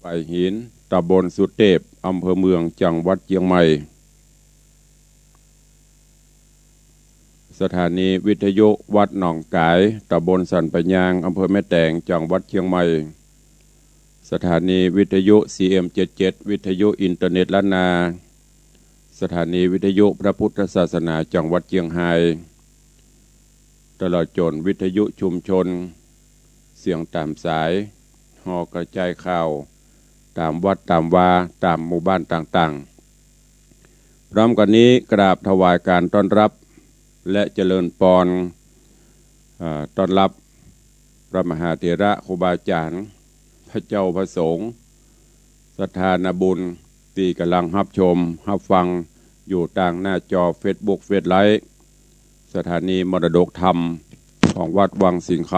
ฝ่ายหินตำบลสุเทพอำเภอเมืองจังหวัดเชียงใหม่สถานีวิทยุวัดหนองกายตำบลสันปะยางอำเภอแม่แตงจังหวัดเชียงใหม่สถานีวิทยุ CM77 วิทยุอินเทอร์เน็ตล้านนาสถานีวิทยุพระพุทธศาสนาจังหวัดเชียงรายตลอดจนวิทยุชุมชนเสียงตามสายหอกระจายข่าวตามวัดตามวาตามหมู่บ้านต่างๆพร้อมกันนี้กราบถวายการต้อนรับและเจริญพรต้อนรับพระมหาเถระครูบาอาจารย์พระเจ้าพระสงฆ์ศรัทธาญบุญที่กำลังรับชมรับฟังอยู่ทางหน้าจอ Facebook เฟซไลฟ์สถานีมรดกธรรมของวัดวังสิงห์ค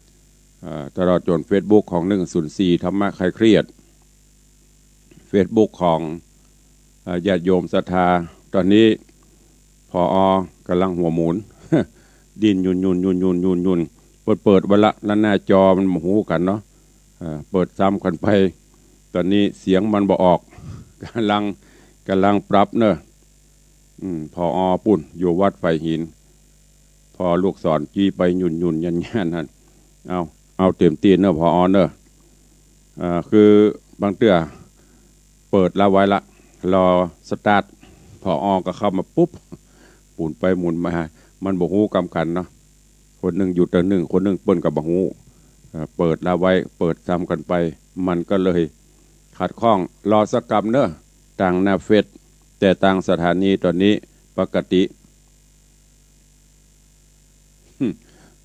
ำตลอดจน Facebook ของ104ธรรมะคลายเครียด Facebook ของญาติโยมศรัทธาตอนนี้พอกำลังหัวหมุน ดินยุนเปิดวันละแล้วหน้าจอมันมาหูกันเนาะเปิดซ้ำกันไปตอนนี้เสียงมันบ่ออกกำลังปรับเนอะพอปุ่นอยู่วัดไฟหินพอลูกศรจี้ไปยุนยันนั่นเอาเต็มตีนเนอะพอเนอะคือบางเตื้อเปิดละไว้ละรอสตาร์ทพอก็เข้ามาปุ๊บหมุนไปหมุนมามันบ่ฮู้กำกันเนาะคนหนึ่งหยุดหนึ่งคนหนึ่งเปิ้นกับบ่ฮู้เปิดละไว้เปิดซ้ำกันไปมันก็เลยขัดข้องรอสักกำเนอะต่างหน้าเฟซแต่ต่างสถานีตอนนี้ปกติ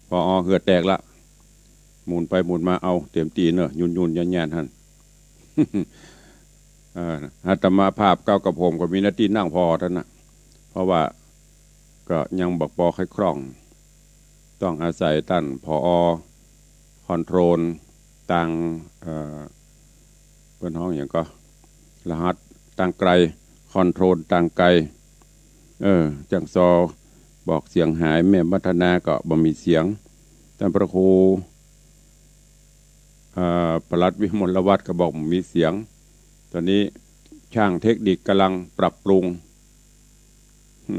พอเหือแตกละหมุนไปหมุนมาเอาเต็มตีเนอะยุนยันท่านอาตมาภาพเก้ากับผมก็มีหน้าที่นั่งพอท่านนะเพราะว่าก็ยังบอกปอให้คล่องต้องอาศัยท่านผอคอนโทรลต่างเป็นห้องอย่างก็รหัสต่างไกลคอนโทรลต่างไกลจังซอบอกเสียงหายแม่มัทนาก็บ่มีเสียงท่านพระครูปลัดวิมลวัฒน์ก็บอกมีเสียงตอนนี้ช่างเทคนิคกำลังปรับปรุง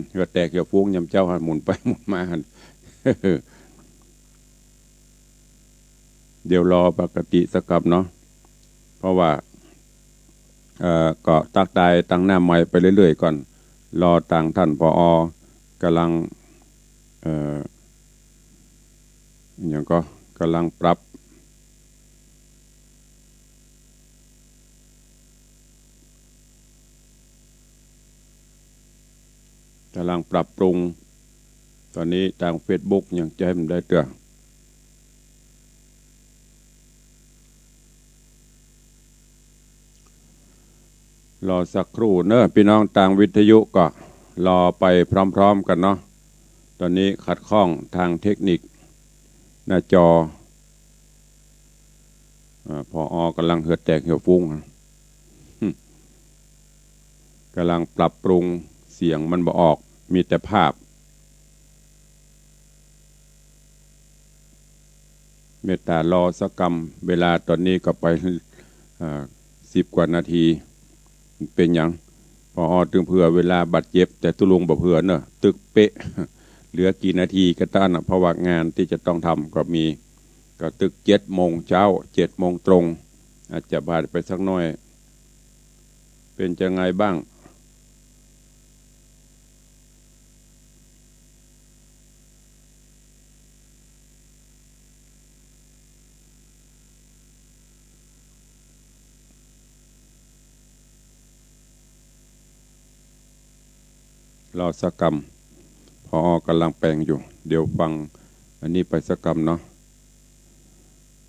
เหือแตกเหือฟุ้งยำเจ้าหันหมุนไปหมุนมาหัน เดี๋ยวรอปกติสักกับเนาะเพราะว่าก็ตักได้ตั้งหน้าใหม่ไปเรื่อยๆก่อนรอต่างท่านผอกำลังอย่างก็กำลังปรับปรุงตอนนี้ทาง Facebook ยังจะให้มันได้เตือนรอสักครู่เนอะพี่น้องทางวิทยุก็รอไปพร้อมๆกันเนาะตอนนี้ขัดข้องทางเทคนิคหน้าจอพอกำลังเหือดแตกเหือดฟุ้งกำลังปรับปรุงเสียงมันบ่ออกมีแต่ภาพเมตตารอสักกรรมเวลาตอนนี้ก็ไป10 กว่านาทีเป็นอย่างพอตึงเผื่อเวลาบาดเจ็บแต่ตุลุงบ่เผื่อเนอะตึกเป๊ะเหลือกี่นาทีก็ต้านเพราะว่างานที่จะต้องทำก็มีก็ตึก7 โมงเช้า7 โมงตรงอาจจะบาดไปสักน้อยเป็นจะไงบ้างรอสักกรรมพอกำลังแปลงอยู่เดี๋ยวฟังอันนี้ไปสักกรรมเนาะ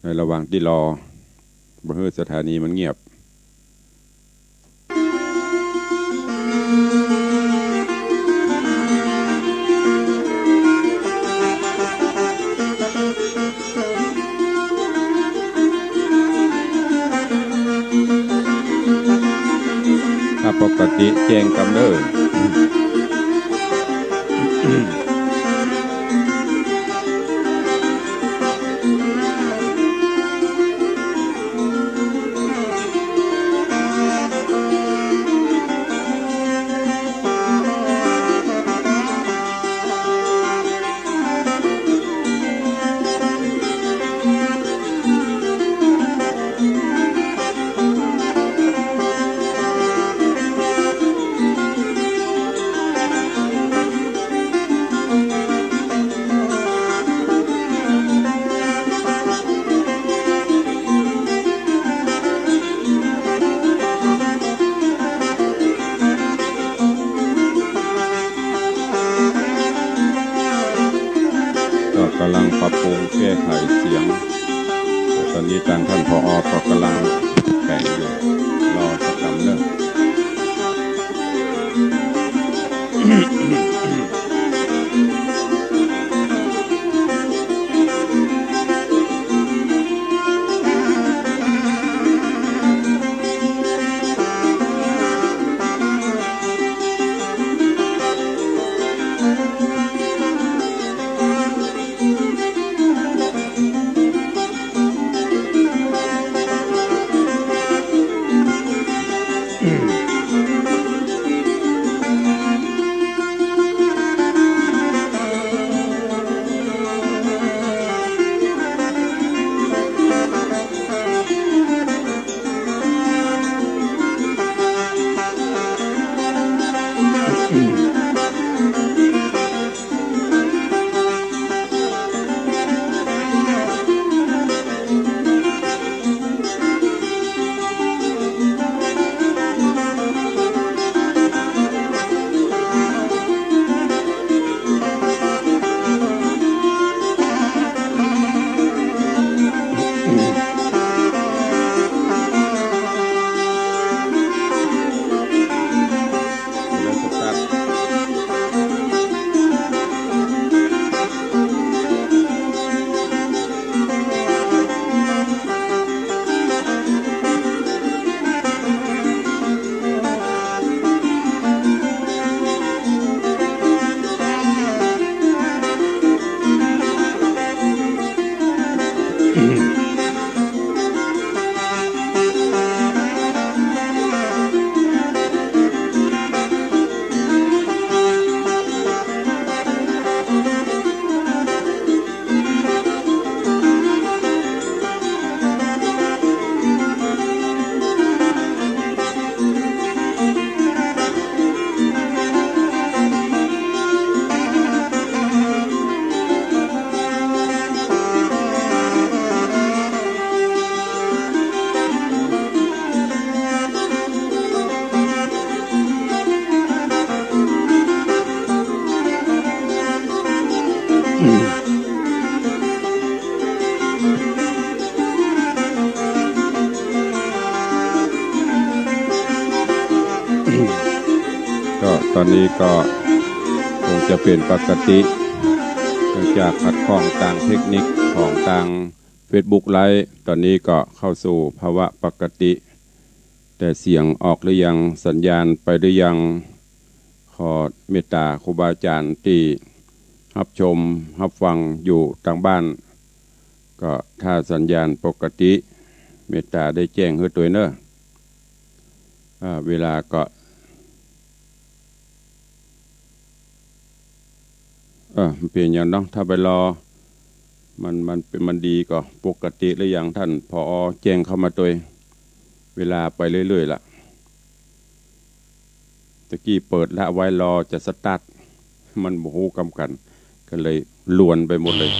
ในระหว่างที่รอบ่ให้สถานีมันเงียบถ้าปกติแจ้งกำเนิด ำลังปรับปรุงแก้ไขเสียงตอนนี้ทางท่านผอ.ก็กำลังแปะอยู่รอสักคำเนอะก็ตอนนี้ก็คงจะเป็นปกติเนื่องจากขัดข้องทางเทคนิคของทาง Facebook ไลฟ์ตอนนี้ก็เข้าสู่ภาวะปกติแต่เสียงออกหรือยังสัญญาณไปหรือยังขอเมตตาครูบาอาจารย์ที่รับชมรับฟังอยู่ทางบ้านก็ถ้าสัญญาณปกติเมตตาได้แจ้งให้ตัวเนอะเวลาก็มันเป็นอย่างน้องถ้าไปรอมันดีก็ปกติหรือยังท่านผอ.แจ้งเข้ามาตัวเวลาไปเรื่อยๆล่ะตะกี้เปิดละไว้รอจะสตาร์ทมันโมโหกำกันก็เลยลวนไปหมดเลย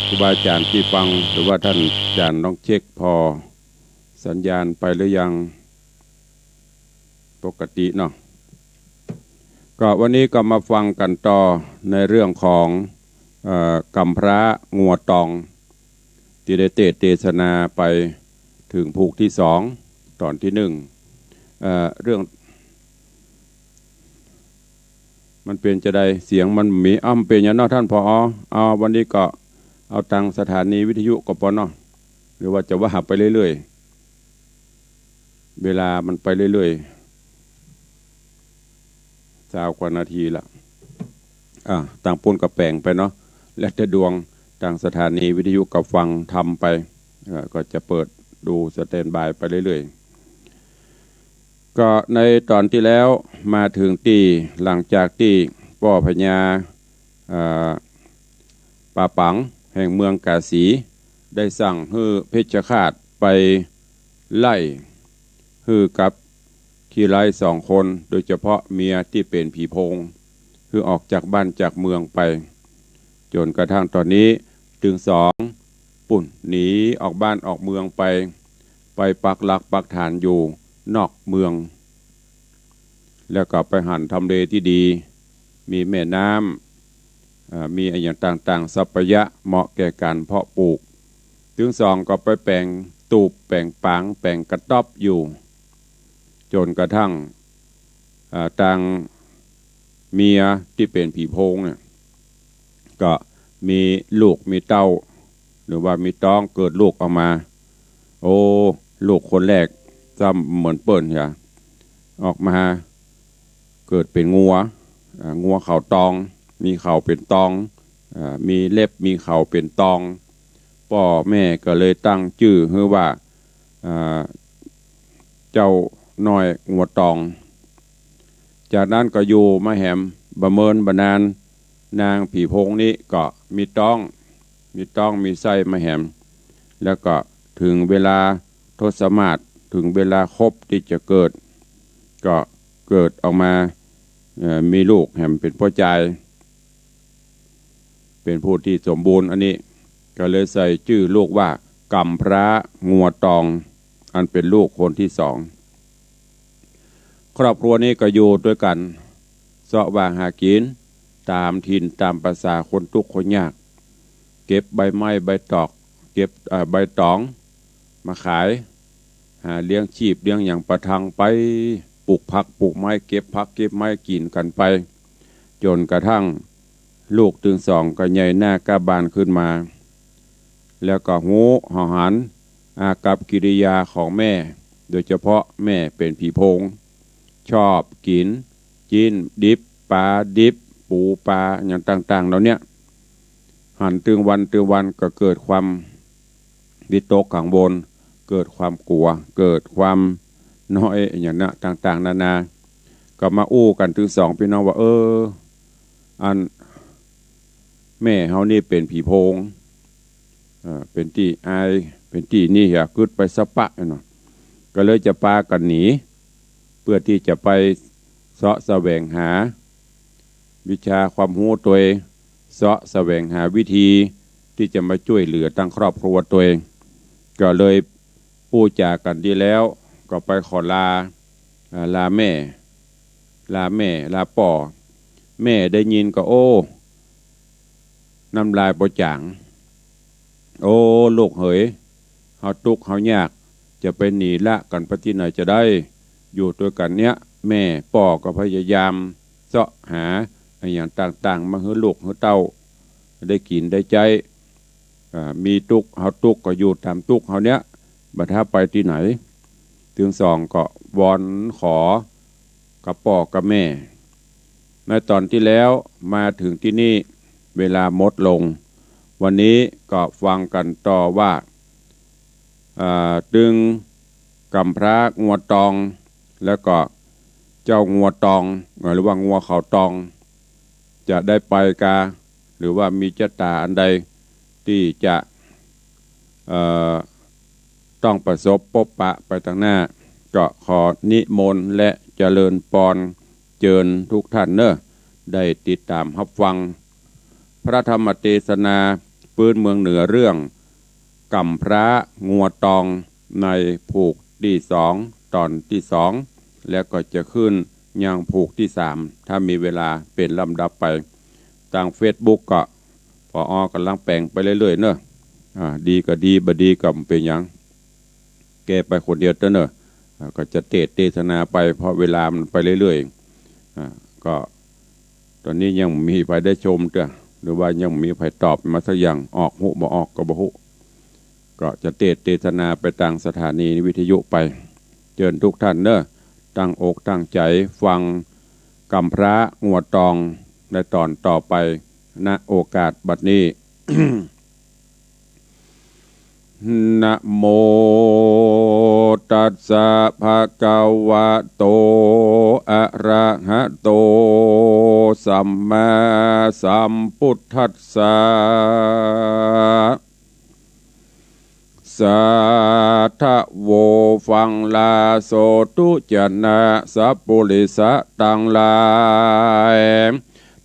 ครูบาอาจารย์ที่ฟังหรือว่าท่านอาจารย์น้องเช็คพอสัญญาณไปหรือยังปกติเนาะก็วันนี้ก็มาฟังกันต่อในเรื่องของกำพร้างัวตองที่ได้เทศนาไปถึงภูกที่2ตอนที่1เรื่องมันเป็นจะได้เสียงมันมีเป็นอย่างนั้นท่านผอ.วันนี้ก็เอาทางสถานีวิทยุก็พอเนาะหรือว่าจะว่าไปเรื่อยๆเวลามันไปเรื่อยๆ20 กว่านาทีละต่างปนกับแปลงไปเนาะและจะดวงทางสถานีวิทยุกับฟังทำไปก็จะเปิดดูสแตนบายไปเรื่อยๆก็ในตอนที่แล้วมาถึงที่หลังจากที่พ่อพญาป่าปังแห่งเมืองกาสีได้สั่งให้เพชฌฆาตไปไล่ให้กับขี้ไล่2 คนโดยเฉพาะเมียที่เป็นผีโพงคือออกจากบ้านจากเมืองไปจนกระทั่งตอนนี้ถึง2ปุ่นหนีออกบ้านออกเมืองไปปักหลักปักฐานอยู่นอกเมืองแล้วก็ไปหันทำเลที่ดีมีแม่น้ มีอย่างต่างๆสัพยะเหมาะแก่การเพาะปลูกถึงสองก็ไปแปลงตูบแปลงปางแปลงกระต๊อบอยู่จนกระทั่งต่างเมียที่เป็นผีโพงเนี่ยก็มีลูกมีเต้าหรือว่ามีต้องเกิดลูกออกมาโอ้ลูกคนแรกจำเหมือนเปิ้ลอย่าออกมาเกิดเป็นงัวเข่าตองมีเข่าเป็นตองมีเล็บมีเข่าเป็นตองพ่อแม่ก็เลยตั้งชื่อคือว่าเจ้าน้อยงัวตองจากนั้นก็อยู่มาแหมบะเมินบะนานนางผีโพงนี้ก็มีต้องมีไส้มาแหมแล้วก็ถึงเวลาทศมาศถึงเวลาครบที่จะเกิดก็เกิดออกมามีลูกแหมเป็นพ่อใจเป็นผู้ที่สมบูรณ์อันนี้ก็เลยใส่ชื่อลูกว่ากำพระงัวตองอันเป็นลูกคนที่สองครอบครัวนี้ก็อยู่ด้วยกันเสาะวางหากินตามถิ่นตามภาษาคนทุกข์คนยากเก็บใบไม้ใบตอกเก็บใบตองมาขายหาเลี้ยงชีพเลี้ยงอย่างประทังไปปลูกผักปลูกไม้เก็บผักเก็บไม้กินกันไปจนกระทั่งลูกถึงสองก็ใหญ่หน้ากระบาลขึ้นมาแล้วก็หูห่อหันอากับกิริยาของแม่โดยเฉพาะแม่เป็นผีโพงชอบกินจิ้นดิบปลาดิบปูปลาอย่างต่างๆเหล่านี้หันตึงวันก็เกิดความวิตกกังวลเกิดความกลัวเกิดความน้อยอย่างนั้นต่างๆนานาก็มาอู้กันถึงสองพี่น้องว่าอันแม่เฮานี่เป็นผีโพงเป็นที่อายเป็นที่นี่อย่าขึ้นไปสะปะเนาะก็เลยจะพากันหนีเพื่อที่จะไปเสาะแสวงหาวิชาความรู้ตัวเองเสาะแสวงหาวิธีที่จะมาช่วยเหลือตั้งครอบครัวตัวเองก็เลยพูดจากันดีแล้วก็ไปขอลาแม่ลาป่อแม่ได้ยินก็โอ้น้ำลายประจ่างโอ้ลูกเหยเฮาทุกข์เฮายากจะไปหนีละกันไปที่ไหนจะได้อยู่ด้วยกันเนี้ยแม่ป่อก็พยายามเสาะหาอย่างต่างๆมาให้ลูกให้เต้าได้กินได้ใจมีทุกข์เฮาทุกข์ก็อยู่ตามทุกข์เฮาเนี้ยบัดถ้าไปที่ไหนถึงสองก็วอนขอกับป่อกับแม่ในตอนที่แล้วมาถึงที่นี่เวลาหมดลงวันนี้ก็ฟังกันต่อว่าดึงกำพร้างัวตองแล้วก็เจ้างัวตองหรือว่างัวเขาตองจะได้ไปกาหรือว่ามีชะตาอันใดที่จะต้องประสบพบปะไปทางหน้าก็ขอนิมนต์และเจริญพรเชิญทุกท่านเนอะได้ติดตามรับฟังพระธรรมเทศนาปืนเมืองเหนือเรื่องกำพร้างัวตองในผูกที่สองตอนที่สองแล้วก็จะขึ้นยังผูกที่สามถ้ามีเวลาเป็นลำดับไปทาง Facebook ก็พอกำลังแปลงไปเรื่อยๆเนอะดีก็ดีบดีก็เป็นยังแกไปคนเดียวเนอะก็จะเทศนาไปเพราะเวลามันไปเรื่อยๆก็ตอนนี้ยังมีใครได้ชมเด้อหรือว่ายังมีใครตอบมาสักอย่างออกหูบ่ออกก็บ่หูก็จะเทศนาไปทางสถานีวิทยุไปเชิญทุกท่านเนอะตั้งอกตั้งใจฟังกำพร้างัวตองในตอนต่อไปณโอกาสบัดนี้ นะโมตัสสะภะคะวะโตอะระหะโตสัมมาสัมพุทธัสสะสัทธโวฟังลาโสตุจนะสัพพุริสะตังหลาย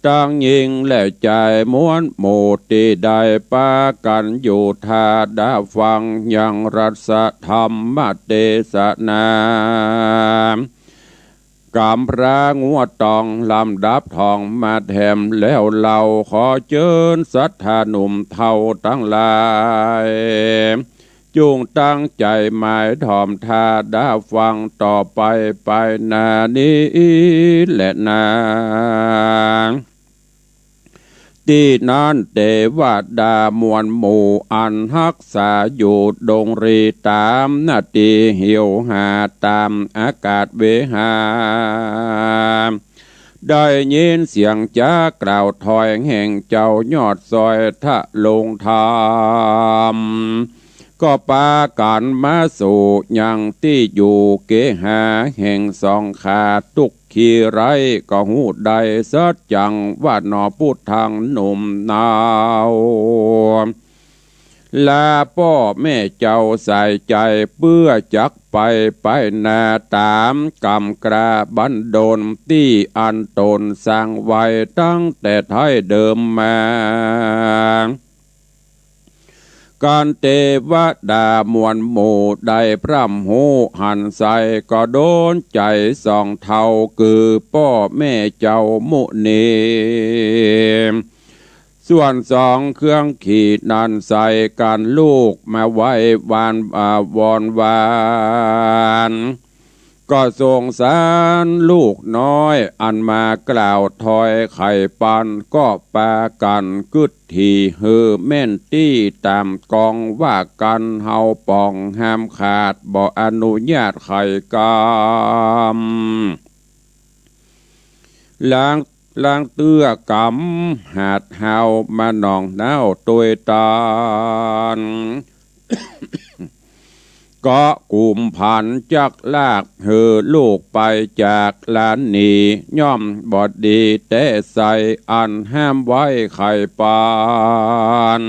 ตั้งยิงและใจม้วนโมติได้ปากันอยู่ทาดาฟังยังรัสธรรมเทศนา กำพระงัวตองลำดับทองมาแถมแล้วเราขอเชิญศรัทธาหนุ่มเท่าทั้งหลายจุงตั้งใจหมายถ่อมทาได้ฟังต่อไปไปนานี้และนาที่นั้นเทวดามวลหมู่อันรักษาอยู่ดงรีตามนาทีเหี่ยวหาตามอากาศเวหาได้ยินเสียงจ้ากล่าวถอยแห่งเจ้ายอดซอยทะลงธรรมก็ปากันมาสู่ยังที่อยู่เกหาแห่งสองขาตุกขีไรก็หูใดสัจจังว่าหนอพูดทางหนุ่มนาวลาพ่อแม่เจ้าใส่ใจเพื่อจักไปนาตามกำกราบันดลที่อันตนสร้างไว้ตั้งแต่ไทยเดิมมาการเทวดามวลหมู่ได้พร่ำหูหันใส่ก็โดนใจสองเท่าคือพ่อแม่เจ้ามุนีส่วนสองเครื่องขีดนั้นใส่การลูกมาไว้วานวอนวานก็สงสารลูกน้อยอันมากล่าวถอยไข่ปันก็ปากันกึดทีเฮือแม่นตี้ตามกองว่ากันเฮาปองห้ามขาดบ่อนุญาตไข่กามล้างเตื้อกำหาดเฮามาหนองน้าวตัวตานก็กลุ่มผันจักลากเฮอลูกไปจากลานนีย่อมบอดดีแต่ใส่อันห้ามไว้ไข่ปาน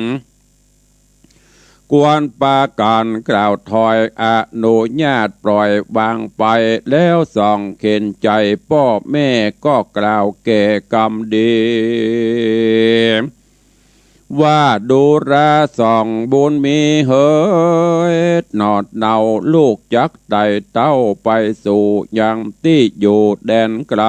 กวนปาการกล่าวถอยอนุญาตปล่อยวางไปแล้วส่องเข็นใจพ่อแม่ก็กล่าวแก่กรรมดีว่าดูราส่องบุญมีเฮยหนอดเนาลูกจักไต่เต้าไปสู่ยังที่อยู่แดนไกล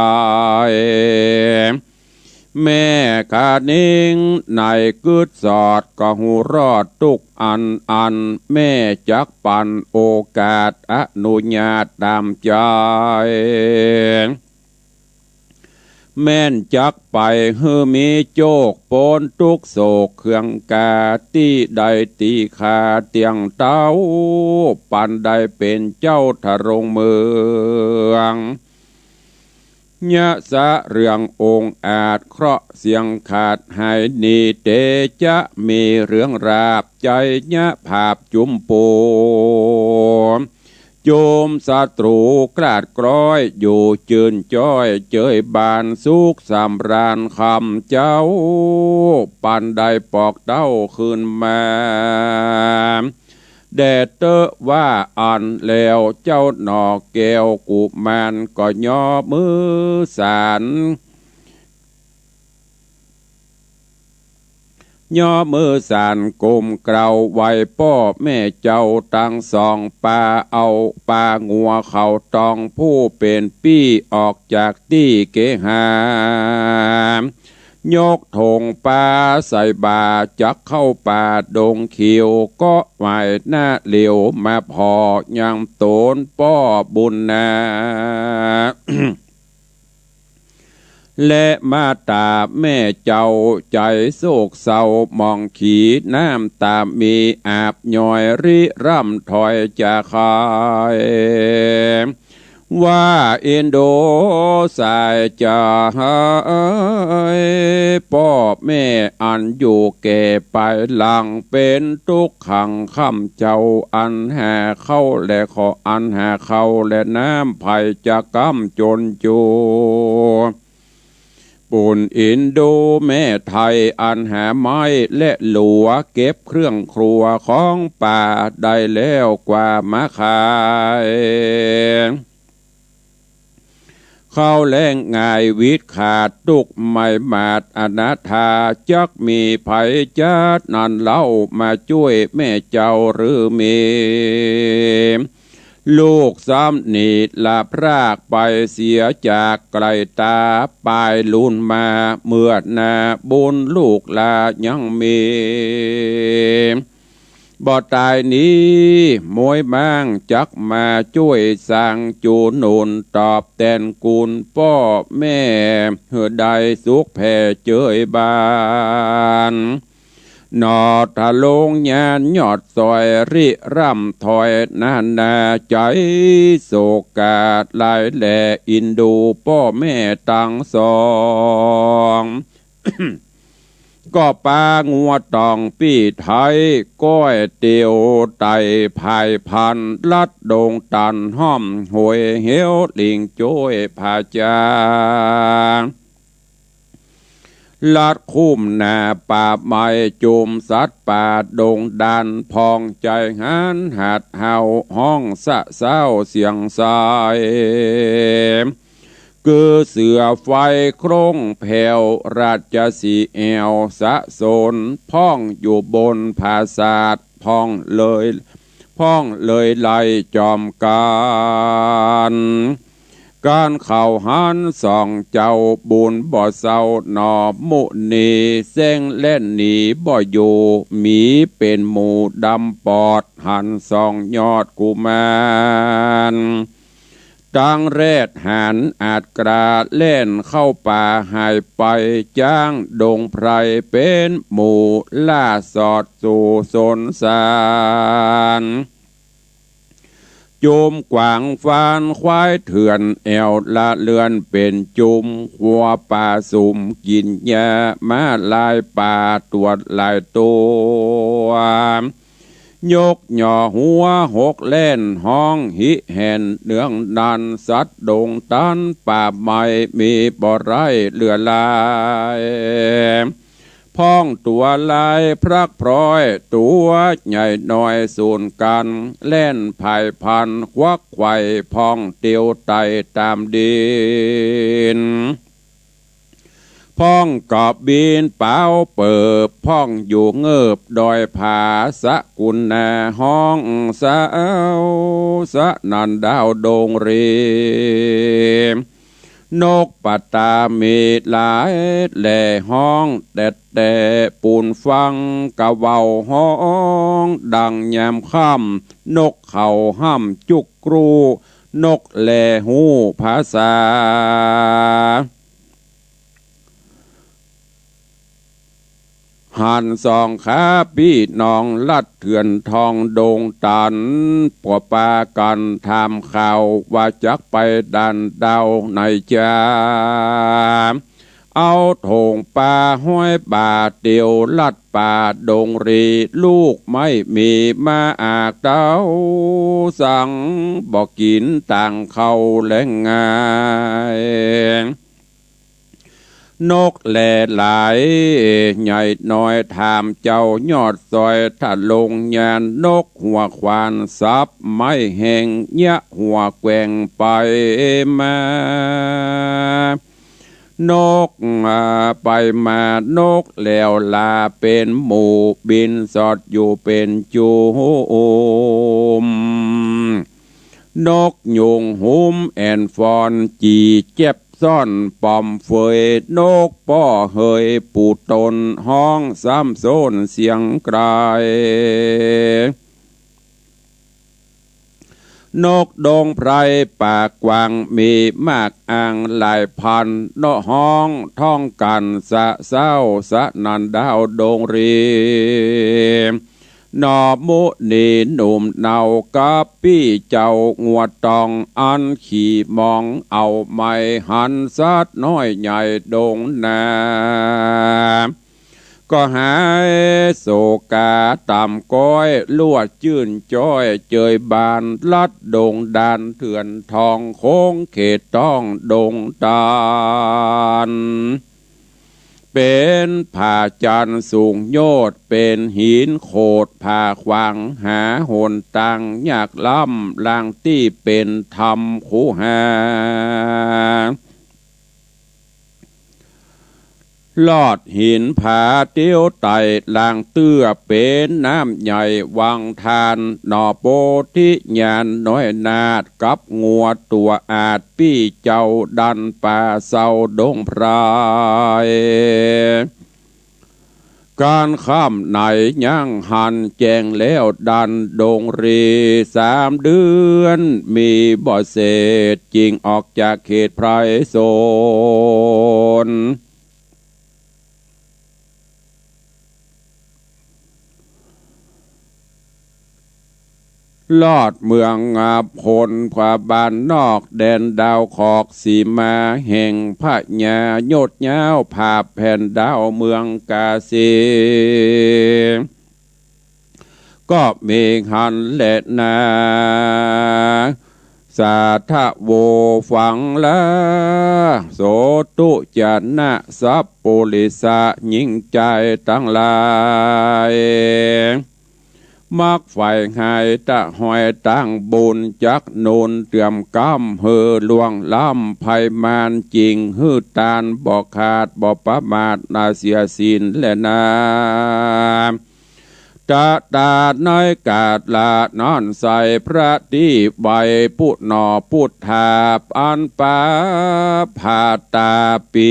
แม่ขานิ่งในกึดสอดก็หูรอดทุกอันแม่จักปันโอกาสอนุญาตตามใจแม่นจักไปเฮือมีโจกโปนทุกโศกเครื่องกาที่ใดตีขาเตียงเต้าปันใดเป็นเจ้าทะรงเมืองยะสะเรื่ององค์อาจเคราะห์เสียงขาดหายนีเตจะมีเรื่องราบใจยะภาพจุมปูโจมศัตรูกราดกร้อยอยู่จืนจ้อยเจยบานสุขสำราญคำเจ้าปันใดปอกเต้าคืนมาแดดเตอว่าอ่อนแล้วเจ้าหนอแก้วกุมารก็ย่อมือสานย่อมือสานกลมเกลาไว้พ่อแม่เจ้าตั้งสองปาเอาปางัวเขาตองผู้เป็นปี้ออกจากที่เกหายกธงป่าใส่บาจักเข้าป่าดงเขียวก็ไหวหน้าเหลียวมาพอยังโตนป้อบุญนา และมาตาแม่เจ้าใจโศกเศร้ามองขีน้ำตามีอาบย่อยริร่ำถอยจะคายว่าอินโดสายจะหายพ่อแม่อันอยู่แก่ไปหลังเป็นทุกขังคำเจ้าอันหาเข้าและขออันหาเข้าและน้ำไผ่จะกำจนจูปุ่นอินโดแม่ไทยอันหาไม้และหลัวเก็บเครื่องครัวของป่าได้แล้วกว่ามาขายเข้าแรงง่ายวิตขาดตุกไม่มาดอนาถาจักมีไผจัดนันเล่ามาช่วยแม่เจ้าหรือมี ลูกซ้ำนีดลาพรากไปเสียจากไกลตาปลายลุนมาเมื่อนาบุญลูกลายังมีบ่ตายนี้มวยบ้างจักมาช่วยสร้างจูนุนตอบแทนกุลพ่อแม่เหือใดสุขแผ่เจยบานนอทะลงยานยอดซอยริร่ำถอยนานาใจโศกาดลายแหล่อินดูพ่อแม่ตั้งสอง ก็ปางัวตองปี้ไทยก้อยเตียวไตภายพันลัดดงตันห้อมหวยเหียวลิงโจ้ยผาจาลัดคุ้มหน้าป่าไม้จุมสัตว์ป่าดงดันพองใจหันหัดเห่าห้องสะเศร้าเสียงสายคือเสือไฟโครงแผ่วราชสีแอวสะสนพ้องอยู่บนภาษาทพ้องเลยไล่จอมการเข่าหันส่องเจ้าบุญบ่เศร้าหนอมุนีเส้งเล่นหนีบ่อยู่หมีเป็นหมูดำปอดหันส่องยอดกุมารตังแรดหันอาจกราเล่นเข้าป่าหายไปจ้างดงไพรเป็นหมู่ล่าสอดสู่สนสารจุมกวางฟานควายเถื่อนแอวละเลือนเป็นจุมหัวป่าสุมกินยามาลายป่าตรวจลายตัวยกหย่อหัวหกเล่นห้องหิแห่นเนืองนันสัตว์ดงตันป่าไม้มีบ่อไรเหลือลายพ้องตัวลายพรักพร้อยตัวใหญ่น้อยสูนกันเล่นภายพันควักไข่พ้องเตียวไตตามดินพ้องกอบบินเป้าเปิบพ้องอยู่เงิบดอยผาสะกุลนาห้องสาวสะนันดาวดงเรนกปัตตามีหลายแหล่ห้องแต่ปูนฟังกะเว้าห้องดังยามค่ำนกเขาห้ำจุกกรูนกแหล่หูภาษาหันสองขาพี่น้องลัดเถื่อนทองดงตันปวปากันทำข่าวว่าจักไปดันดาวในจาเอาโถงป่าห้อยบาเตียวลัดป่าดงรีลูกไม่มีมาอากเต้าสั่งบอกกินต่างเขาแหลงงายนกแหล่หลายใหญ่น้อยถามเจ้ายอดซอยถ้าลงยานนกหัวควานซับไม่แห่งยะหัวแกว่งไปมานกไปมานกแล้วลาเป็นหมู่บินสอดอยู่เป็นจูมนกยุงหุมแอนฟอนจีเจ็บซ่อนปอมเฟยนกป้อเฮยปูตนห้องซ้ำโซนเสียงไกลนกดงไพรปากกวางมีมากอ่างหลายพันนกห้องท่องกันสะเศร้าสะนันดาวดงรีนอมุนีหนุ่มเนากับพี่เจ้างัวตองอันขี่มองเอาไม้หันสัดน้อยใหญ่ดงนาก็หายโศกาต่ำก้อยลวดจื่นจ้อยเจยบานลัดดงดานเถื่อนทองโค้งเขตต้องดงตาลเป็นผ่าจันสูงโยดเป็นหินโขดผ่าขวางหาหนตังยากล้ำลางที่เป็นธรรมคูหา ลอดหินผาเตี้ยวไต่ลางเตื้อเป็นน้ำใหญ่วังทานหนอโปธิญาณน้อยนาดกับงัวตัวอาจปี้เจ้าดันป่าเศร้าดงพรายการข้ามไหนย่างหันแจงแล้วดันดงรี3 เดือนมีบ่เศษจริงออกจากเขตไพรโซนลอดเมืองพลขวาบานนอกแดนดาวขอกสีมาแห่งพระญาโยดยาวผาแผ่นดาวเมืองกาสีก็มีหันและนาสาทะโวฝังละโสตุจนะสัพปุริสะยิ่งใจตั้งหลายมักฝ่ายหายตะหอยตั้งบุญจักนูนเตรียมกำเฮือลวงล้ำภัยมานจริงฮือตานบอกขาดบอกประมาทนาเสียสินและนาตาตาน้อยกาดลานอนใส่พระที่ใบพุทนอพุทธาอันป่าผาตาปี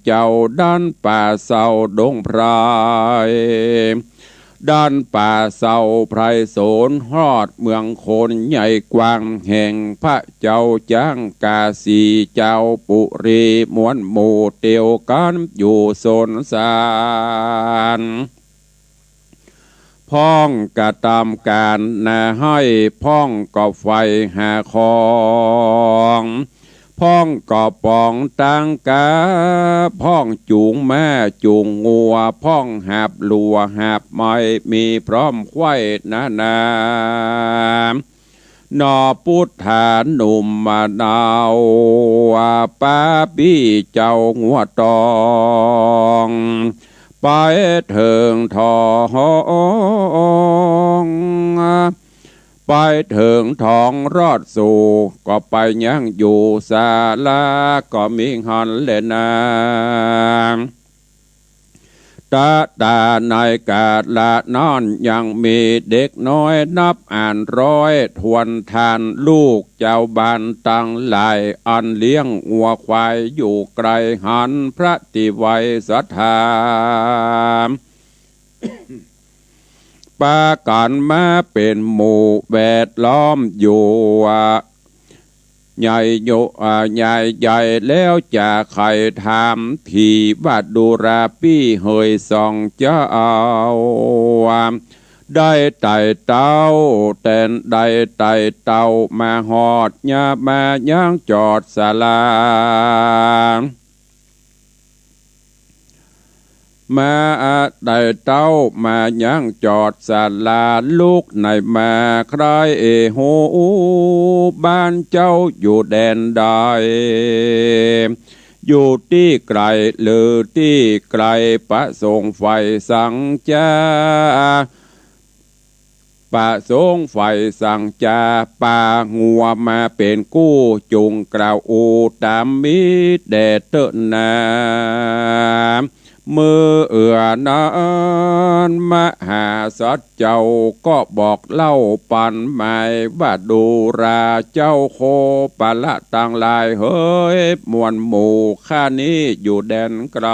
เจ้าด้านป่าเศร้าดงพรายด้านป่าเศร้าไพรโสนฮอดเมืองโคนใหญ่กว้างแห่งพระเจ้าจ้างกาสีเจ้าปุรีมวนหมู่เตียวกันอยู่โซนสารพ้องกะตามการนาให้พ้องก่อไฟหาของพ้องก่อปองตังกาพ้องจูงแม่จูงงัวพ้องหาบลัวหาบไม้มีพร้อมไข่นานาหนอพุทธาหนุ่มมาดาวป้าบี้เจ้างัวตองไปเถิงทองไปเถิงทองรอดสู่ก็ไปยังอยู่ศาลาก็มีหันเลนาตาตาในกาดละนอนยังมีเด็กน้อยนับอ่านร้อยทวนทานลูกเจ้าบ้านตั้งหลายอันเลี้ยงวัวควายอยู่ไกลหันพระติไวยศรัทธาปากันมาเป็นหมู่แวดล้อมอยู่ใหญ่ใหญ่แล้วจะใครถามที่ว่าดูราปี้เฮยส่องเจ้าได้ไต่เต้าแต่ได้ไต่เต้ามาหอดยามาย่างจอดศาลามาได้เต้ามาย่างจอดศาลาลูกในมาใครโหบ้านเจ้าอยู่แดนใดอยู่ที่ไกลหรือที่ไกลประสงค์ไฟสังจาประสงค์ไฟสังจาป่างัวมาเป็นกู้จุงกล่าวอูตามมิแดดเตนามือนานมหาสัจเจ้าก็บอกเล่าปันหมายว่าดูราเจ้าโคปะละต่างลายเฮ้ยมวลหมู่ข้านี้อยู่แดนไกล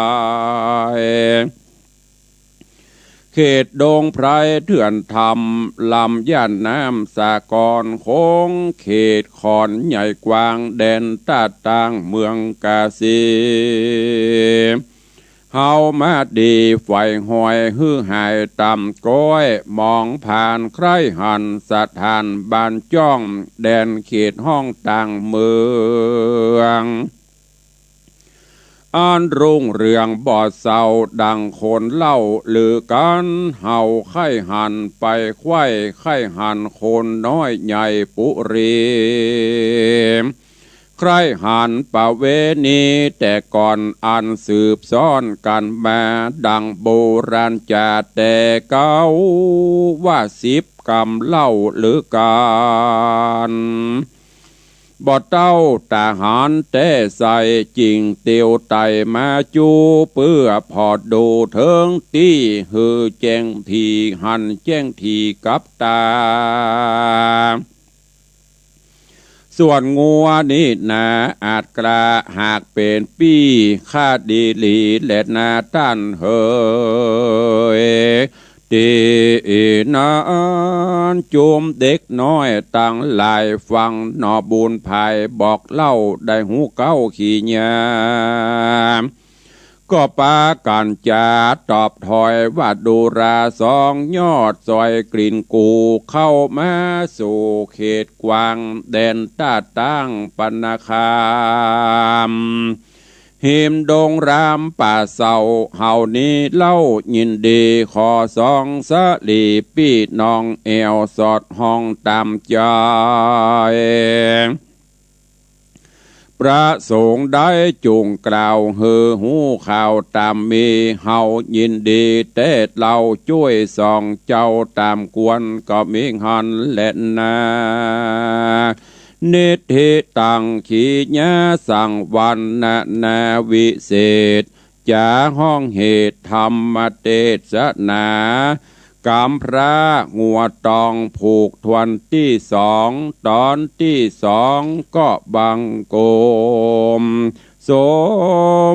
เขตดงไพรเถื่อนธรรมลำย่านน้ำสากรคงเขตขอนใหญ่กว้างแดนตาต่างเมืองกาสีเฮามาดีไฟหอยฮือหายต่ำก้อยมองผ่านใครหันสถานบ้านจ้องแดนเขตห้องต่างเมืองอันรุ่งเรืองบ่อเศร้าดังคนเล่าหรือกันเฮาไข่หันไปไข่ไข่หันคนน้อยใหญ่ปุรีใครหันป่าเวณีแต่ก่อนอันสืบซ้อนกันมาดังโบราณจาแต่เก่าว่า10 กรรมเล่าหรือการ บ่เต้าตาหารแต่ใส่จริงเตียวไตมาจูเพื่อพอดดูเทิงตีหือแจ้งทีหันแจ้งทีกับตาส่วนงัวนี่นาอาจกระหากเป็นปี้คาดดีลีและนาต้านเฮยตีนานจุมเด็กน้อยตั้งหลายฟังนอบุญภายบอกเล่าได้หูเก้าขี่ยามก็ปากันจะตอบถอยว่าดูราสองยอดซอยกลิ่นกูเข้ามาสู่เขตกวางแดนต้าตั้งปนาคามหิมดงรามป่าเศร้าเฮานี้เล่ายินดีขอสองสลีปีน้องเอวสอดห้องตามใจพระสงฆ์ได้จุงกล่าวเฮือหูข่าวตามมีเฮายินดีเตดเราช่วยส่องเจ้าตามกวนก็มีหันและนานิธิตังขีญาสังวันนาวิเศษจาห้องเหตุธรรมเทศนากำพระงัวตองผูกทวนที่สองตอนที่สองก็บังโกมส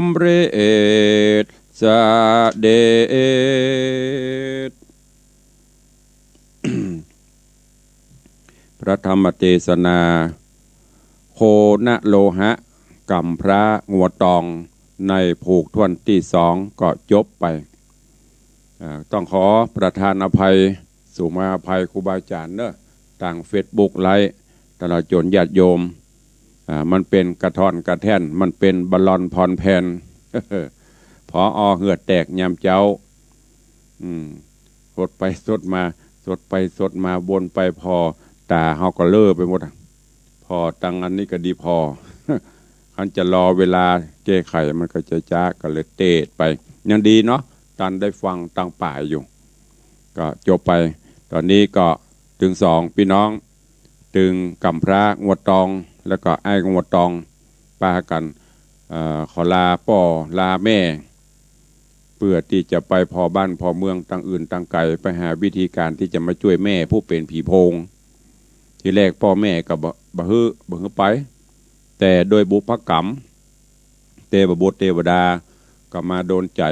มเรศสเดช พระธรรมเทศนาโคนะโลหะกำพระงัวตองในผูกทวนที่สองก็จบไปต้องขอประทานอภัยสู่มาอภัยครูบาอาจารย์เนอะต่างเฟซบุ๊กไลฟ์ตลอดจนญาติโยมมันเป็นกระทอนกระแท่นมันเป็นบอลลอนพรแผ่น พอเหือดแตกยำเจ้าสดไปสดมาสดไปสดมาวนไปพอตาเฮาก็เล่อไปหมดพอตังอันนี้ก็ดีพอ คันจะรอเวลาแก้ไขมันก็จะจ้าก็เลยเตะไปยังดีเนาะตันได้ฟังตั้งป่าอยู่ก็จบไปตอนนี้ก็ถึงสองพี่น้องถึงกำพระงวดตองแล้วก็ไอ้งวดตองปากันขอลาพ่อลาแม่เพื่อที่จะไปพอบ้านพอเมืองต่างอื่นต่างไกลไปหาวิธีการที่จะมาช่วยแม่ผู้เป็นผีโพงทีแรกพ่อแม่ก็บ่ฮื้อไปแต่โดยบุพกรรมเทวบุตรเทวดาก็มาโดนใจ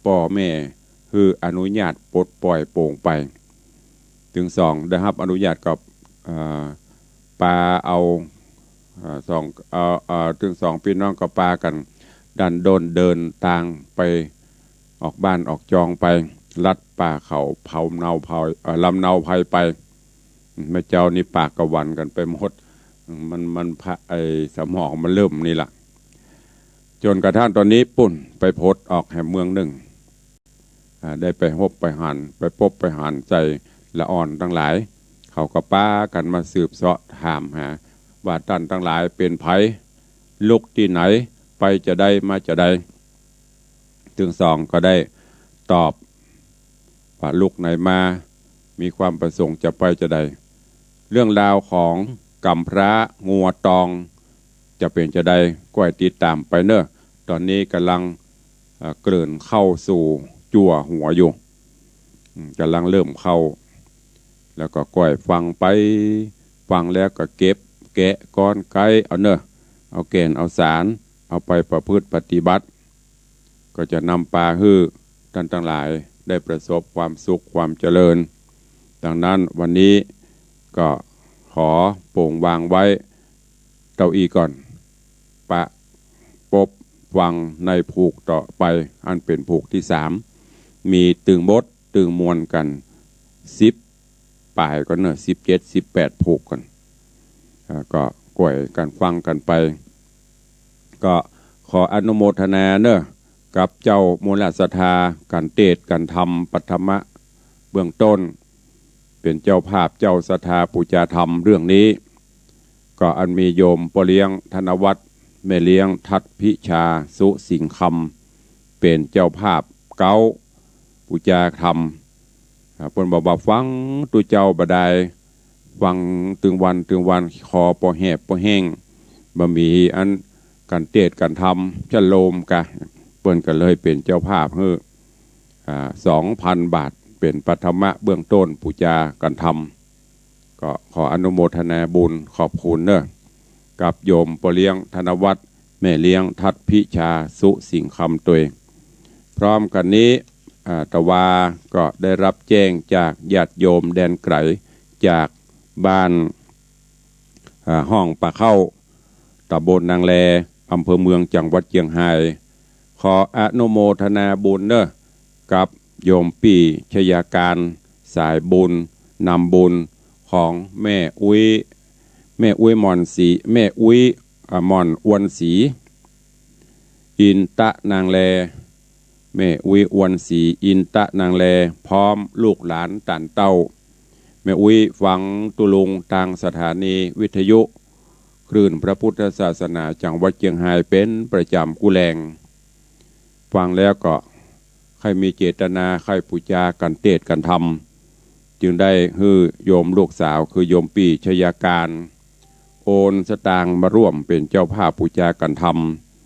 พ่อแม่คืออนุญาตปลดปล่อยโป่งไปถึงสองได้รับอนุญาตกับปาเอาถึงสองพี่น้องก็ปากันดันโดนเดินทางไปออกบ้านออกจองไปลัดป่าเขาเผาเนาเผาลำเนาภัยไปแม่เจ้านี่ปากกระวันกันไปหมดมันพระสมองมันเริ่มนี่แหละจนกระทั่งตอนนี้ปุ่นไปโพสออกแห่งเมืองหนึ่งได้ไปพบไปหันไปพบไปหันใจละอ่อนทั้งหลายเขาก็ป้ากันมาสืบเสาะถามหาว่าท่านทั้งหลายเป็นไผลุกที่ไหนไปจะได้มาจะได้ถึงสองก็ได้ตอบว่าลุกไหนมามีความประสงค์จะไปจะได้เรื่องราวของกำพระงัวตองจะเป็นจะได้ก็ให้ติดตามไปเนอะตอนนี้กำลังเกลื่อนเข้าสู่จั่วหัวอยู่กำลังเริ่มเข้าแล้วก็ก้อยฟังไปฟังแล้วก็เก็บแกะก้อนไก่เอาเนอะเอาเกณฑ์เอาสารเอาไปประพฤติปฏิบัติก็จะนำปาฮื้อท่านทั้งหลายได้ประสบความสุขความเจริญดังนั้นวันนี้ก็ขอโป่งวางไว้เก้าอี้ก่อนปะปบฟังในผูกต่อไปอันเป็นผูกที่สามมีตึงบดตึงมวลกัน10ป่ายก็เนอะ17 18ผูกกันก็ก่วยกันฟังกันไปก็ขออนุโมทนาเนอะกับเจ้ามูลศรัทธากันเทศกันทำปัทมะเบื้องต้นเป็นเจ้าภาพเจ้าศรัทธาปูจาธรรมเรื่องนี้ก็อันมีโยมปเลี้ยงธนวัฒน์แม่เลี้ยงทัดพิชาสุสิงคำเป็นเจ้าภาพเก้าปูจาธรรมเพิ่นบอกว่าฟังตุเจ้าบดาย ฟังตึงวันคอปอแหบปอแห้งบะหมี่อันกันเตดกันทำจะโลมกะเปิ้นก็เลยเป็นเจ้าภาพ2,000 บาทเป็นปัทมะเบื้องต้นปูจากันทำก็ขออนุโมทนาบุญขอบคุณเนอะกับโยมปเลี้ยงธนวัฒน์แม่เลี้ยงทัดพิชาสุสิงคำตัวเองพร้อมกันนี้ตะวาก็ได้รับแจ้งจากญาติโยมแดนไกลจากบ้านห้องปะเข้าตำบลนางแลอำเภอเมืองจังหวัดเชียงรายขออนุโมทนาบุญเนอะกับโยมปีชยาการสายบุญนำบุญของแม่อุ้ยมอนสีแม่อุ้ยมอนอวนสีอินตะนางแลแม่อุ้ยอวนสีอินตะนางแลพร้อมลูกหลานตันเต้าแม่อุ้ยฟังตุลุงทางสถานีวิทยุคลื่นพระพุทธศาสนาจังหวัดเชียงรายเป็นประจำกุแลงฟังแล้วก็ใครมีเจตนาใครปูจากันเตดกันทำจึงได้ฮือโยมลูกสาวคือโยมปีชยาการโอนสตางค์มาร่วมเป็นเจ้าภาพปูจากันท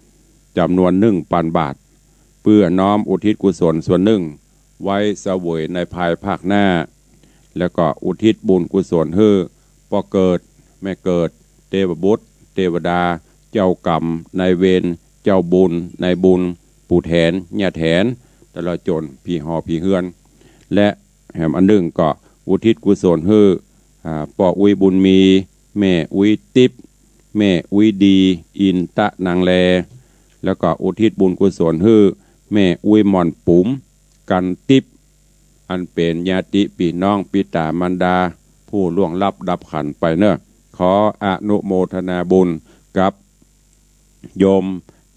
ำจำนวน1,000 บาทเพื่อน้อมอุทิศกุศลส่วนหนึ่งไว้เสวยในภายภาคหน้าแล้วก็อุทิศบุญกุศลให้พ่อเกิดแม่เกิดเทวบุตรเทวดาเจ้ากรรมนายเวรเจ้าบุญนายบุญปู่แทนย่าแทนตลอดจนพี่หอพี่เฮือนและแหมอันหนึ่งก็อุทิศกุศลให้ป่ออุ้ยบุญมีแม่อุ้ยติบแม่อุ้ยดีอินตะนางแลแล้วก็อุทิศบุญกุศลให้แม่อุ้ยหม่อนปุ๋มกันติบอันเป็นญาติพี่น้องปิตามารดาผู้ล่วงลับดับขันไปเนอะขออนุโมทนาบุญกับโยม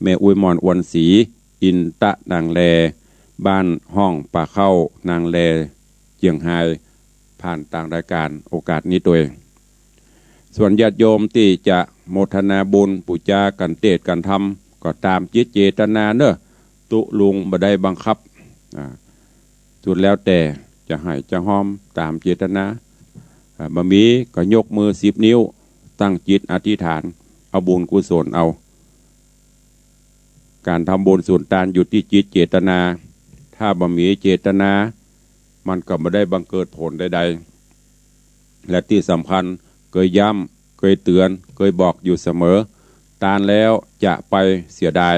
แม่อุ้ยหม่อนอวนศรีอินตะนางแลบ้านห้องป่าเข้านางแลเชียงรายผ่านต่างรายการโอกาสนี้ตัวเองส่วนญาติโยมที่จะโมทนาบุญปูจากันเตดกันทำก็ตามจิตเจตนาเนอะตุลุงบ่ได้บังคับสุดแล้วแต่จะให้จะห้อมตามเจตนาบะมีก็ยกมือ10 นิ้วตั้งจิตอธิษฐานเอาบุญกุศลเอาการทำบุญส่วนตานอยู่ที่จิตเจตนาถ้าบะมีเจตนามันก็ไม่ได้บังเกิดผลใดๆและที่สำคัญเคยย้ำเคยเตือนเคยบอกอยู่เสมอตานแล้วจะไปเสียดาย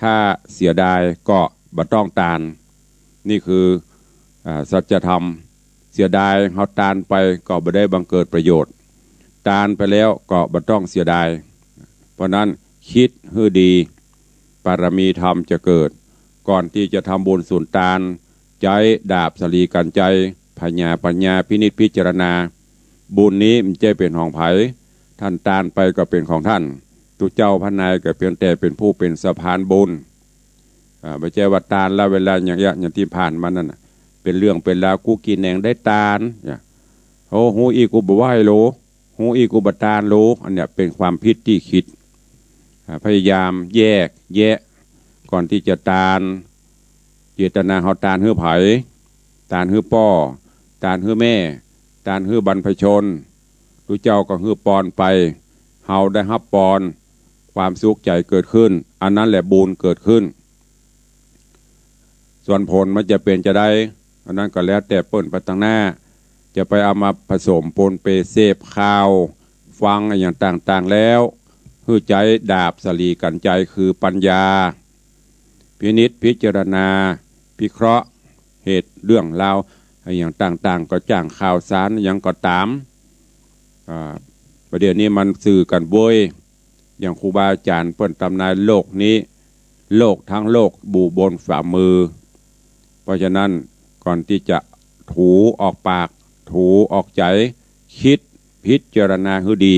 ถ้าเสียดายก็บ่ต้องตานนี่คือสัจธรรมเสียดายเขาตานไปก็บ่ได้บังเกิดประโยชน์ตานไปแล้วก็บ่ต้องเสียดายเพราะนั้นคิดให้ดีบารมีธรรมจะเกิดก่อนที่จะทำบุญส่วนตานใจดาบสลีกันใจปัญญาพินิจพิจารณาบุญนี้มันจะเป็นของไผท่านตานไปก็เป็นของท่านตุเจ้าพระนายก็เพียงแต่เป็นผู้เป็นสะพานบุญไม่ใช่ว่าตานแล้วเวลาอย่างที่ผ่านมานั่นเป็นเรื่องเป็นราวกูกินแหนงได้ตานโอ้หูอีกูบ่ไหวโลหูอีกูบ่ตานโลอันเนี้ยเป็นความผิดที่คิดพยายามแยกแยะก่อนที่จะตานเจตนาเขาตานฮื้อไผตานฮื้อป้อตานฮื้อแม่ตานฮื้อบรรพชนตุเจ้าก็ฮื้อปอนไปเฮาได้รับปอนความสุขใจเกิดขึ้นอันนั้นแหละบุญเกิดขึ้นส่วนผลมันจะเป็นจะได้อันนั้นก็แล้วแต่เปิ้นไปตั้งหน้าจะไปเอามาผสมปนเปเสพข้าวฟังอย่างต่างๆแล้วฮื้อใจดาบสลีกันใจคือปัญญาพินิจพิจารณาพิเคราะห์เหตุเรื่องราวอย่างต่างๆก็จ้างข่าวสารอย่างก็ตามประเดี๋ยวนี้มันสื่อกันบ่อยอย่างครูบาอาจารย์เปิ้นตำนายโลกนี้โลกทั้งโลกบูบนฝ่ามือเพราะฉะนั้นก่อนที่จะถูออกปากถูออกใจคิดพิจารณาให้ดี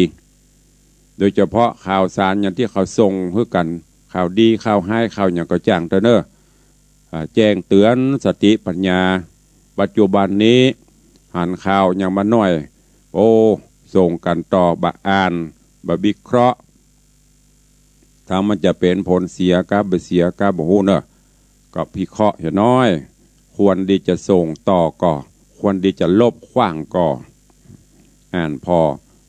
โดยเฉพาะข่าวสารอย่างที่เขาส่งให้กันข่าวดีข่าวให้ข่าวอย่างก็จ้างเนอะแจ้งเตือนสติปัญญาปัจจุบันนี้หันข่าวอย่างมาหน่อยโอ้ส่งกันต่อบะอ่านบะวิเคราะห์ถ้ามันจะเป็นผลเสียกับบ่เสียกับบ่ฮู้เนอะก็พิเคราะห์อย่างน้อยควรดีจะส่งต่อก่อควรดีจะลบขว้างก่อ อ่านพอ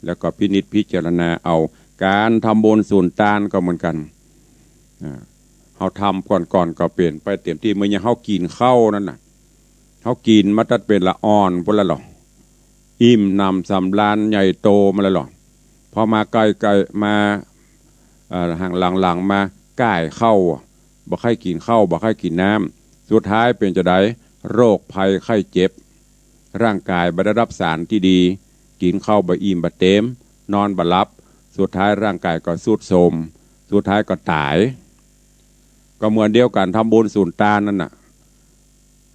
แล้วก็พินิจพิจารณาเอาการทำบุญส่วนตานก็เหมือนกันเขาทำก่อนก็เปลี่ยนไปเต็มที่เมื่อยังเขากินข้าวนั่นน่ะเขากินมาตัดเป็นละอ่อนพวกละหรออิ่มนำสำราญใหญ่โตมาแล้วหรอพอมาไกลมาห่างหลังมาก่ายเข้าบ่ค่อยกินข้าวบ่ค่อยกินน้ำสุดท้ายเป็นจะได้โรคภัยไข้เจ็บร่างกายบ่ได้รับสารที่ดีกินข้าวบ่อิ่มบ่เต็มนอนบ่หลับสุดท้ายร่างกายก็ทรุดโทรมสุดท้ายก็ตายก็เหมือนเดียวกันทำบุญสูญตานนั่นน่ะ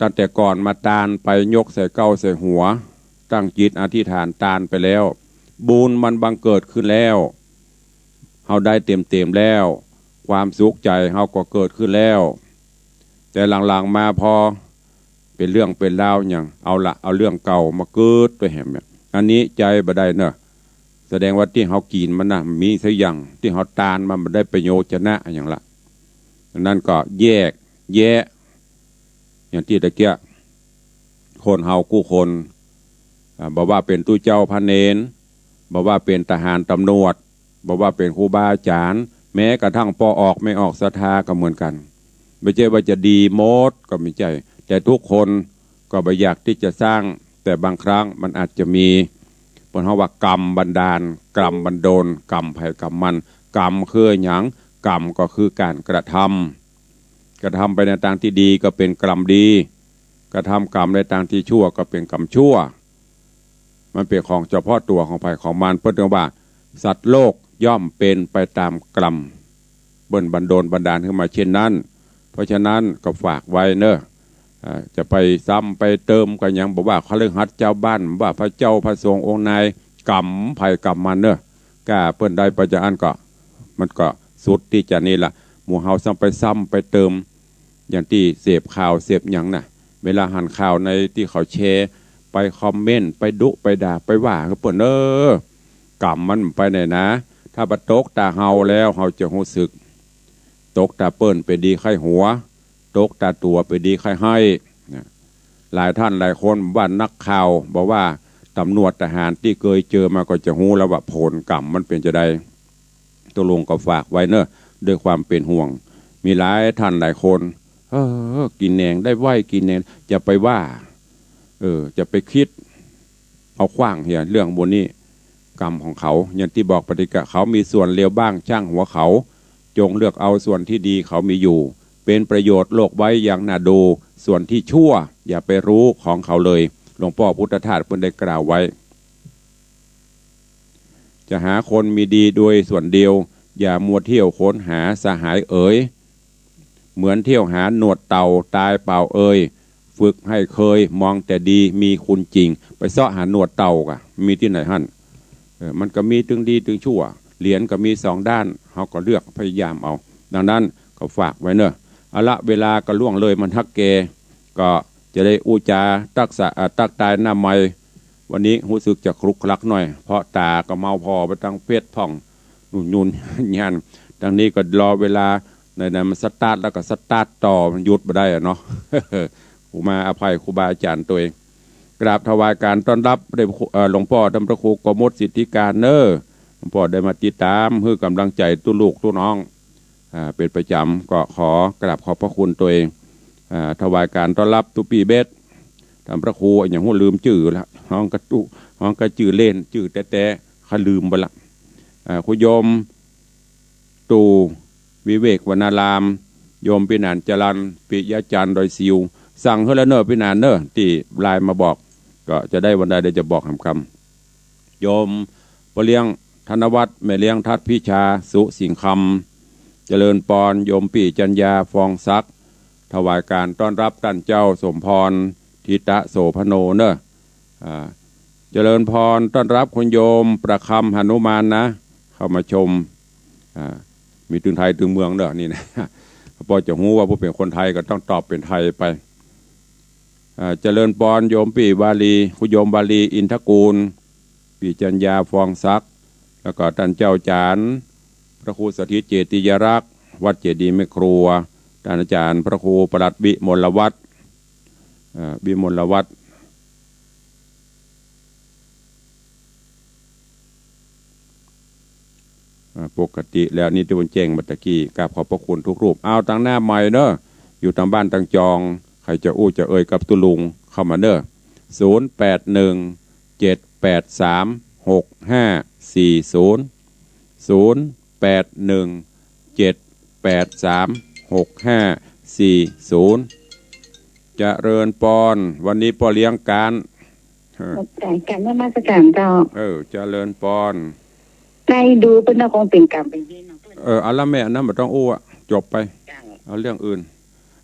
ตั้งแต่ก่อนมาตานไปยกใส่เก้าใส่หัวตั้งจิตอธิษฐานตานไปแล้วบุญมันบังเกิดขึ้นแล้วเฮาได้เต็มแล้วความสุขใจเฮาก็เกิดขึ้นแล้วแต่หลังๆมาพอเป็นเรื่องเป็นราวอย่างเอาเรื่องเก่ามาเกิดไปแหมอันนี้ใจบ่ได้เนอะแสดงว่าที่เฮากินมันน่ะมีสักอย่างที่เฮาตานมันได้ประโยชน์ชนะอย่างละนั่นก็แยกอย่างที่ตะเกียคนเฮากู้คนบอกว่าเป็นตู้เจ้าพระเนนบอกว่าเป็นทหารตำรวจบอกว่าเป็นครูบาอาจารย์แม้กระทั่งพอออกไม่ออกศรัทธาก็เหมือนกันไม่ใช่ว่าจะดีหมดก็ไม่ใช่แต่ทุกคนก็ไม่อยากที่จะสร้างแต่บางครั้งมันอาจจะมีเพราะว่ากรรมบันดาลกรรมบันดลกรรมภัยกรรมมันกรรมคือหยังกรรมก็คือการกระทำไปในทางที่ดีก็เป็นกรรมดีกระทำกรรมในทางที่ชั่วก็เป็นกรรมชั่วมันเป็นของเฉพาะตัวของภัยของมันเพื่อว่าสัตว์โลกย่อมเป็นไปตามกรรมบันดาลขึ้นมาเช่นนั้นเพราะฉะนั้นก็ฝากไว้เนอะจะไปซ้ำไปเติมกันยังบอกว่าคฤหัสถ์เจ้าบ้านว่าพระเจ้าพระสงฆ์องค์นายกรรมภัยกรรมมันเนอะกล้าเปิ้นได้ปัจจุบันก็มันก็สุดที่จะนี่ละหมู่เฮาซ้ำไปเติมอย่างที่เสพข่าวเสพหยังน่ะเวลาหันข่าวในที่เขาแชร์ไปคอมเมนต์ไปดุไปด่าไปว่าก็เปิ้นกรรมมันไปไหนนะถ้าบัดตกตาเฮาแล้วเฮาจะรู้สึกตกตาเปิ้นไปดีไข้หัวตกตาตัวไปดีไข้ให้หลายท่านหลายคนว่านักข่าวบอกว่าตำรวจทหารที่เคยเจอมาก็จะรู้แล้วว่าผลกรรมมันเป็นจะได้ตัวลงก็ฝากไว้เนอะด้วยความเป็นห่วงมีหลายท่านหลายคนกินแหนงได้ไหวกินแหนงจะไปว่าจะไปคิดเอาขว้างเหี้ยเรื่องบนนี้กรรมของเขาอย่างที่บอกปฏิกะเขามีส่วนเลวบ้างช่างหัวเขาจงเลือกเอาส่วนที่ดีเขามีอยู่เป็นประโยชน์โลกไว้อย่างน่าดูส่วนที่ชั่วอย่าไปรู้ของเขาเลยหลวงพ่อพุทธทาสเพิ่นได้กล่าวไว้จะหาคนมีดีโดยส่วนเดียวอย่ามัวเที่ยวค้นหาสหายเหมือนเที่ยวหาหนวดเต่าตายเปล่าฝึกให้เคยมองแต่ดีมีคุณจริงไปเสาะหาหนวดเต่ากะมีที่ไหนหั่นมันก็มีตึงดีตึงชั่วเหรียญก็มีสองด้านเขาก็เลือกพยายามเอาดังนั้นก็ฝากไว้เนอะเอาละเวลาก็ล่วงเลยมันทักเกก็จะได้อูจาตักตายหน้าไม่วันนี้รู้สึกจะคลุกคลักหน่อยเพราะตาก็เมาพอไปตั้งเพชรพ่องนุ่นยันดังนี้ก็รอเวลาในนั้นมันสตาร์ทแล้วก็สตาร์ทต่อมันหยุดไม่ได้เนาะครูมาอภัยครูบาอาจารย์ตัวเองกราบถวายการต้อนรับได้หลวงพ่อดำพระครูกมลสิทธิการหลวงพ่อได้มาติดตามเพื่อกำลังใจตู้ลูกตู้น้องเป็นประจำก็ขอกราบขอบพระคุณตัวเองถวายการต้อนรับตุปีเบสทำพระครูอย่างหัวลืมจื่อละห้องกระตุห้องกระจื่อเล่นจื่อแต่ข้าลืมไปละคุโยมตูวิเวกวรรณารามโยมพินานจรันปิยจันทร์ดอยซิวสั่งเฮลเนอร์พินานเนอร์ที่ไลน์มาบอกก็จะได้วันใดเดี๋ยวจะบอกคำโยมปเลี้ยงธนวัฒน์แม่เลี้ยงทัดพิชาสุสิงคำเจริญปอนโยมปีจัญญาฟองซักถวายการต้อนรับท่านเจ้าสมพรทิตะโสพโนเนอะเจริญพรต้อนรับคุณโยมประคำหนุมานนะเข้ามาชมมีถึงไทยถึงเมืองเนอะนี่นะพอจะรู้ว่าผู้เป็นคนไทยก็ต้องตอบเป็นไทยไปเจริญปอนโยมปีบาลีคุณโยมบาลีอินทกูลปีจัญญาฟองซักแล้วก็ท่านเจ้าจานพระครูสถิตเจติยรักษ์วัดเจดีย์แม่ครัวท่านอาจารย์พระครูประหลัดวิมลวัฒน์ ปกติแล้วนี่ที่บนแจ้งบัตรกี้กราบขอบพระคุณทุกรูปเอาตั้งหน้าใหม่เนอะอยู่ทางบ้านทางจองใครจะอู้จะเอ่ยกับตุลุงเข้ามาเนอะ0817836540 0817836540เจริญปอนวันนี้พ่อเลี้ยงการการนมัสการเจ้าเจริญปอนได้ดูเป็นคงเป็นกรรมเป็นที่เอาละแม่นั้นไม่ต้องอู้อะจบไปเอาเรื่องอื่น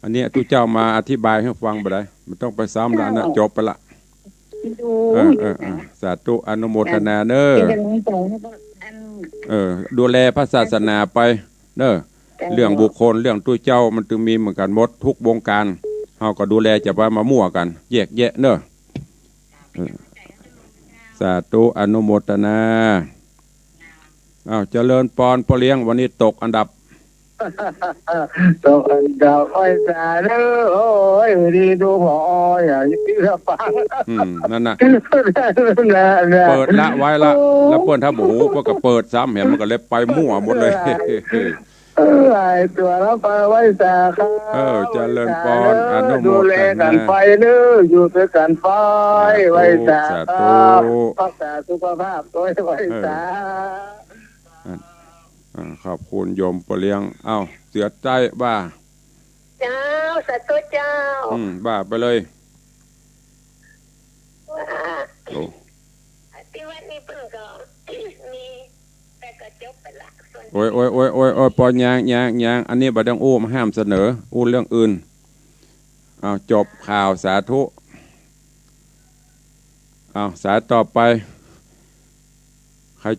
อันนี้ทุกเจ้ามาอธิบายให้ฟังไปได้ไม่ต้องไปซ้ำแล้วนะจบไปละดูสาธุอนุโมทนาเนอดูแลพระศาสนาไปเนอเรื่องบุคคลเรื่องตู้เจ้ามันจึงมีเหมือนกันหมดทุกวงการเฮาก็ดูแลจะไปมามั่วกันแยกแยะเนอสาธุอนุโมทนาเจริญปอนพ่อเลี้ยงวันนี้ตกอันดับตกอันดับไอ้สาเด้อโอ้ยดีดูพออย่ายิ่งระฟังนั่นน่ะเปิดละไว้ละแล้วเปิ้นถ้าหูก็เปิดซ้ำเห็นมันก็เลยไปมั่วหมดเลยไอ้ตัวเราไปไว้สาครับเจริญปอนอนุโมทนากันไปเด้ออยู่ด้วยกันไปไว้สาครับรักษาสุขภาพด้วยไว้สาขอบคุณโยมปเลี้ยงเสียใจบ้าเจ้าสัตว์เจ้าบ้าไปเลยที่วัดนี้เพิ่งก็มีแต่ก็จบไปละโอ้ยปอยางอันนี้บัดดังอู้มาห้ามเสนออู้เรื่องอื่นจบข่าวสาธุสายต่อไปใคร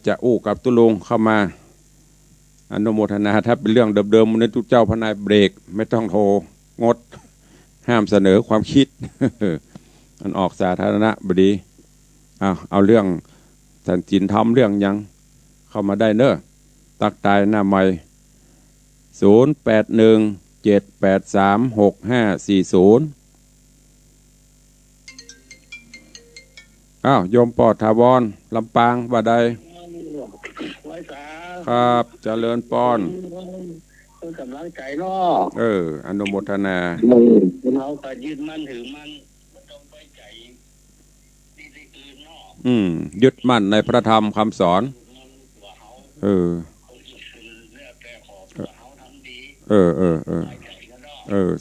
จะอู้กับตุลุงเข้ามาอนุโมทนาถ้าเป็นเรื่องเดิมๆมันทุกเจ้าพนายเบรกไม่ต้องโทรงดห้ามเสนอความคิดมันออกสาธารณะบดีเอาเรื่องสันจินทำเรื่องยังเข้ามาได้เนอะตักตายหน้าใหม่0817836540โยมปอถาวรลำปางว่าใดครับเจริญปอนกำลังใจเนาะอนุโมทนาเราก็ยืนมั่นถือมั่นต้องไปใจนี่อื่นเนาะยึดมั่นในพระธรรมคำสอน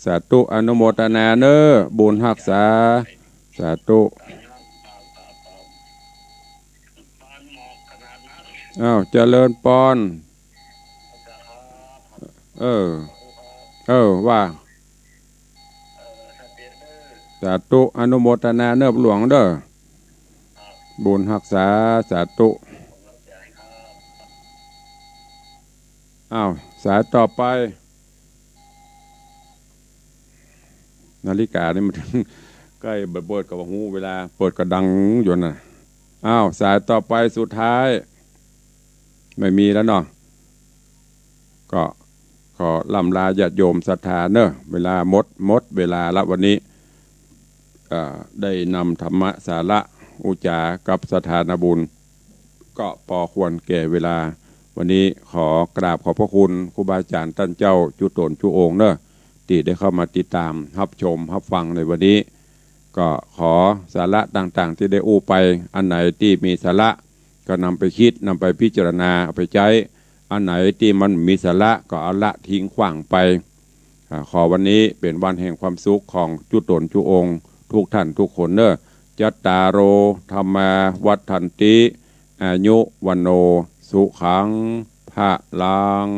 สาธุอนุโมทนาเนอบุญรักษาสาธุเจริญปอนว่าสาธุอนุโมทนาเนอหลวงเด้อบุญรักษาสาธุสายต่อไปนาฬิกานี่มันใกล้เปิดกับหูเวลาเปิดกระดังอยู่น่ะสายต่อไปสุดท้ายไม่มีแล้วเนาะก็ขอลำลาญาติโยมศรัทธาเนอะเวลาหมดเวลาละวันนี้ได้นำธรรมะสาระอุจากับสถานบุญก็พอควรแก่เวลาวันนี้ขอกราบขอบพระคุณครูบาอาจารย์ท่านเจ้าจุตนจุองค์เนอะที่ได้เข้ามาติดตามรับชมรับฟังในวันนี้ก็ขอสาระต่างๆที่ได้อู้ไปอันไหนที่มีสาระก็นำไปคิดนำไปพิจารณาเอาไปใช้อันไหนที่มันมีสาระก็เอาละทิ้งขว้างไปขอวันนี้เป็นวันแห่งความสุขของจุตนจุองค์ทุกท่านทุกคนเนอะจัตตารโอธรรมาวัฏฏันติอายุวันโนสุขังภะลัง